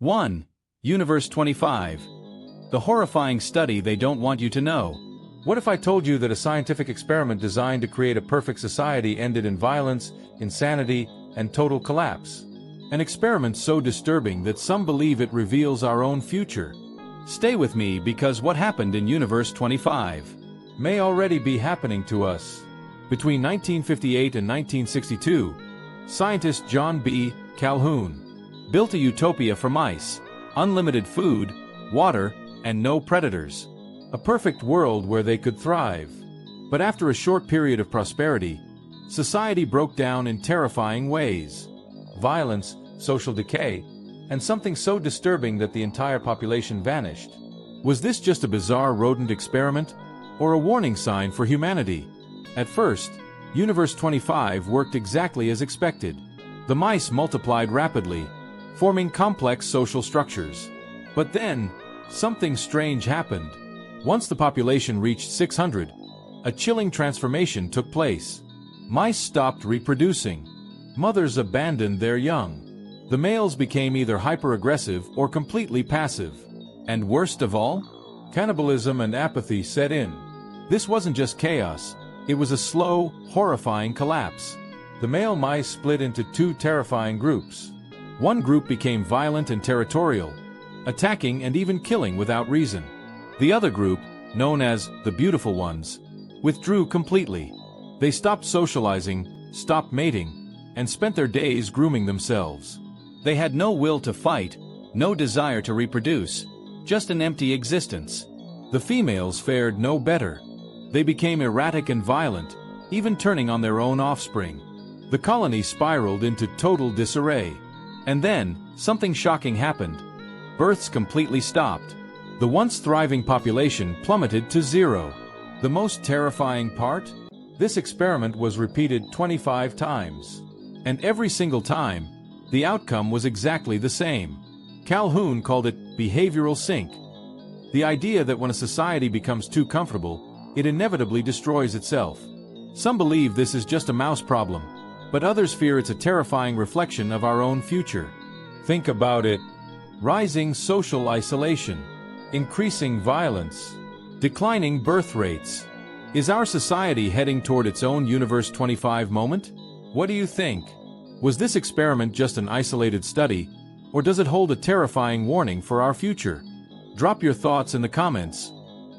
1. Universe 25. The horrifying study they don't want you to know. What if I told you that a scientific experiment designed to create a perfect society ended in violence, insanity, and total collapse? An experiment so disturbing that some believe it reveals our own future. Stay with me because what happened in Universe 25 may already be happening to us. Between 1958 and 1962, scientist John B. Calhoun built a utopia for mice: unlimited food, water, and no predators. A perfect world where they could thrive. But after a short period of prosperity, society broke down in terrifying ways. Violence, social decay, and something so disturbing that the entire population vanished. Was this just a bizarre rodent experiment, or a warning sign for humanity? At first, Universe 25 worked exactly as expected. The mice multiplied rapidly, forming complex social structures. But then, something strange happened. Once the population reached 600, a chilling transformation took place. Mice stopped reproducing. Mothers abandoned their young. The males became either hyper-aggressive or completely passive. And worst of all, cannibalism and apathy set in. This wasn't just chaos, it was a slow, horrifying collapse. The male mice split into two terrifying groups. One group became violent and territorial, attacking and even killing without reason. The other group, known as the beautiful ones, withdrew completely. They stopped socializing, stopped mating, and spent their days grooming themselves. They had no will to fight, no desire to reproduce, just an empty existence. The females fared no better. They became erratic and violent, even turning on their own offspring. The colony spiraled into total disarray. And then, something shocking happened. Births completely stopped. The once thriving population plummeted to zero. The most terrifying part? This experiment was repeated 25 times. And every single time, the outcome was exactly the same. Calhoun called it behavioral sink. The idea that when a society becomes too comfortable, it inevitably destroys itself. Some believe this is just a mouse problem, but others fear it's a terrifying reflection of our own future. Think about it. Rising social isolation, increasing violence, declining birth rates. Is our society heading toward its own Universe 25 moment? What do you think? Was this experiment just an isolated study, or does it hold a terrifying warning for our future? Drop your thoughts in the comments.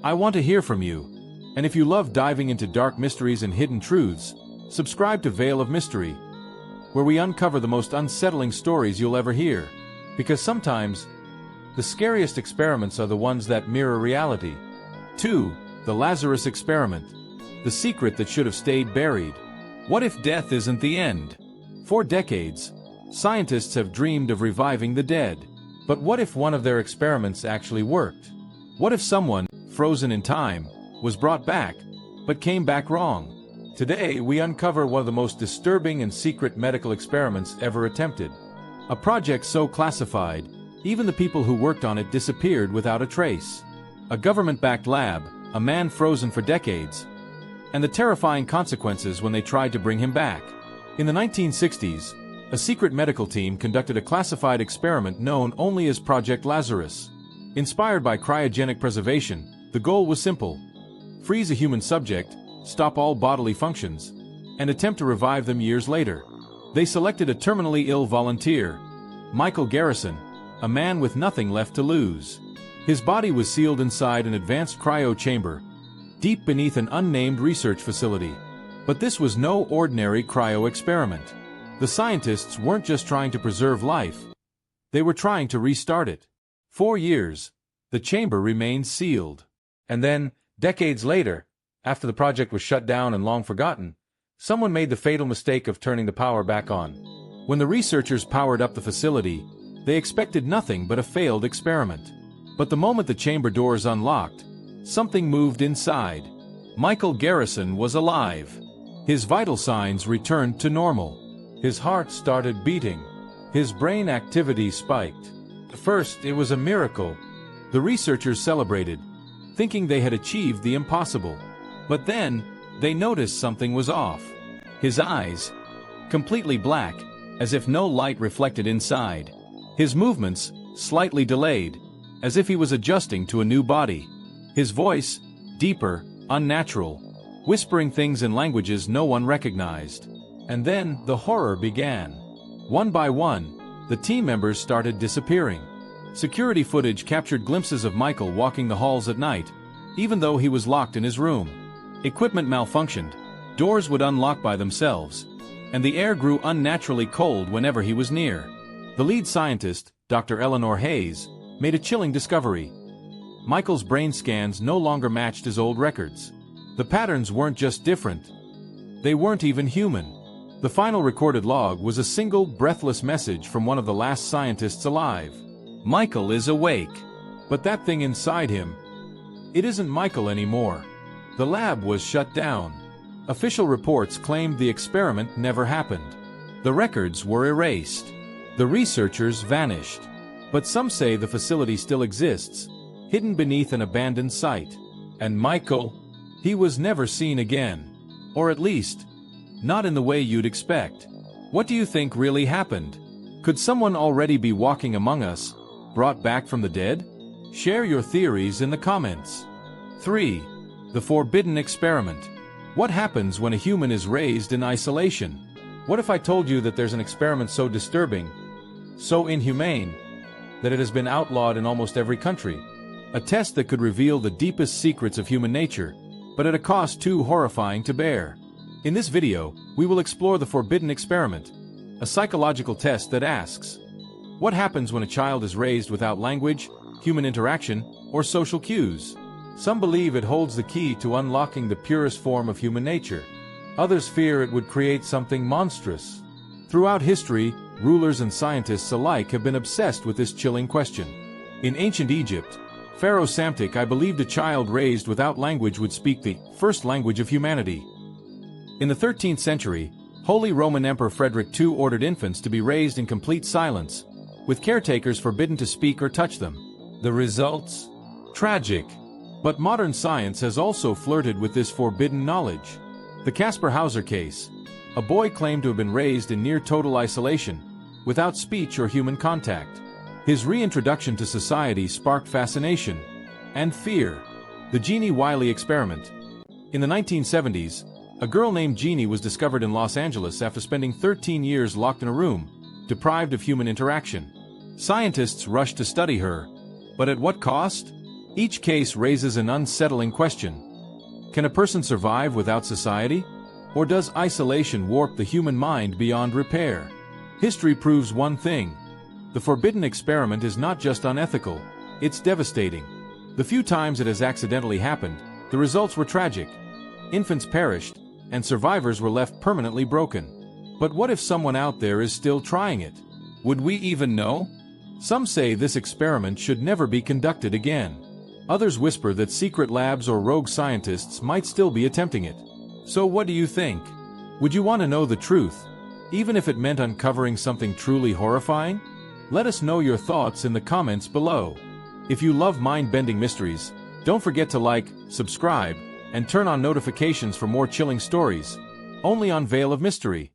I want to hear from you. And if you love diving into dark mysteries and hidden truths, subscribe to Veil of Mystery, where we uncover the most unsettling stories you'll ever hear. Because sometimes, the scariest experiments are the ones that mirror reality. 2. The Lazarus Experiment. The secret that should have stayed buried. What if death isn't the end? For decades, scientists have dreamed of reviving the dead. But what if one of their experiments actually worked? What if someone, frozen in time, was brought back, but came back wrong? Today, we uncover one of the most disturbing and secret medical experiments ever attempted. A project so classified, even the people who worked on it disappeared without a trace. A government-backed lab, a man frozen for decades, and the terrifying consequences when they tried to bring him back. In the 1960s, a secret medical team conducted a classified experiment known only as Project Lazarus. Inspired by cryogenic preservation, the goal was simple: freeze a human subject, stop all bodily functions, and attempt to revive them years later. They selected a terminally ill volunteer, Michael Garrison, a man with nothing left to lose. His body was sealed inside an advanced cryo chamber, deep beneath an unnamed research facility. But this was no ordinary cryo experiment. The scientists weren't just trying to preserve life. They were trying to restart it. 4 years, the chamber remained sealed. And then, decades later, after the project was shut down and long forgotten, someone made the fatal mistake of turning the power back on. When the researchers powered up the facility, they expected nothing but a failed experiment. But the moment the chamber doors unlocked, something moved inside. Michael Garrison was alive. His vital signs returned to normal. His heart started beating. His brain activity spiked. At first, it was a miracle. The researchers celebrated, thinking they had achieved the impossible. But then, they noticed something was off. His eyes, completely black, as if no light reflected inside. His movements, slightly delayed, as if he was adjusting to a new body. His voice, deeper, unnatural, whispering things in languages no one recognized. And then, the horror began. One by one, the team members started disappearing. Security footage captured glimpses of Michael walking the halls at night, even though he was locked in his room. Equipment malfunctioned, doors would unlock by themselves, and the air grew unnaturally cold whenever he was near. The lead scientist, Dr. Eleanor Hayes, made a chilling discovery. Michael's brain scans no longer matched his old records. The patterns weren't just different. They weren't even human. The final recorded log was a single, breathless message from one of the last scientists alive. Michael is awake. But that thing inside him, it isn't Michael anymore. The lab was shut down. Official reports claimed the experiment never happened. The records were erased. The researchers vanished. But some say the facility still exists, hidden beneath an abandoned site. And Michael, he was never seen again. Or at least, not in the way you'd expect. What do you think really happened? Could someone already be walking among us, brought back from the dead? Share your theories in the comments. 3. The forbidden experiment. What happens when a human is raised in isolation? What if I told you that there's an experiment so disturbing, so inhumane, that it has been outlawed in almost every country? A test that could reveal the deepest secrets of human nature, but at a cost too horrifying to bear. In this video, we will explore the forbidden experiment, a psychological test that asks, what happens when a child is raised without language, human interaction, or social cues? Some believe it holds the key to unlocking the purest form of human nature. Others fear it would create something monstrous. Throughout history, rulers and scientists alike have been obsessed with this chilling question. In ancient Egypt, Pharaoh Psamtik believed a child raised without language would speak the first language of humanity. In the 13th century, Holy Roman Emperor Frederick II ordered infants to be raised in complete silence, with caretakers forbidden to speak or touch them. The results? Tragic. But modern science has also flirted with this forbidden knowledge. The Kaspar Hauser case. A boy claimed to have been raised in near-total isolation, without speech or human contact. His reintroduction to society sparked fascination and fear. The Genie Wiley experiment. In the 1970s, a girl named Genie was discovered in Los Angeles after spending 13 years locked in a room, deprived of human interaction. Scientists rushed to study her, but at what cost? Each case raises an unsettling question. Can a person survive without society? Or does isolation warp the human mind beyond repair? History proves one thing. The forbidden experiment is not just unethical, it's devastating. The few times it has accidentally happened, the results were tragic. Infants perished, and survivors were left permanently broken. But what if someone out there is still trying it? Would we even know? Some say this experiment should never be conducted again. Others whisper that secret labs or rogue scientists might still be attempting it. So what do you think? Would you want to know the truth, even if it meant uncovering something truly horrifying? Let us know your thoughts in the comments below. If you love mind-bending mysteries, don't forget to like, subscribe, and turn on notifications for more chilling stories, only on Veil of Mystery.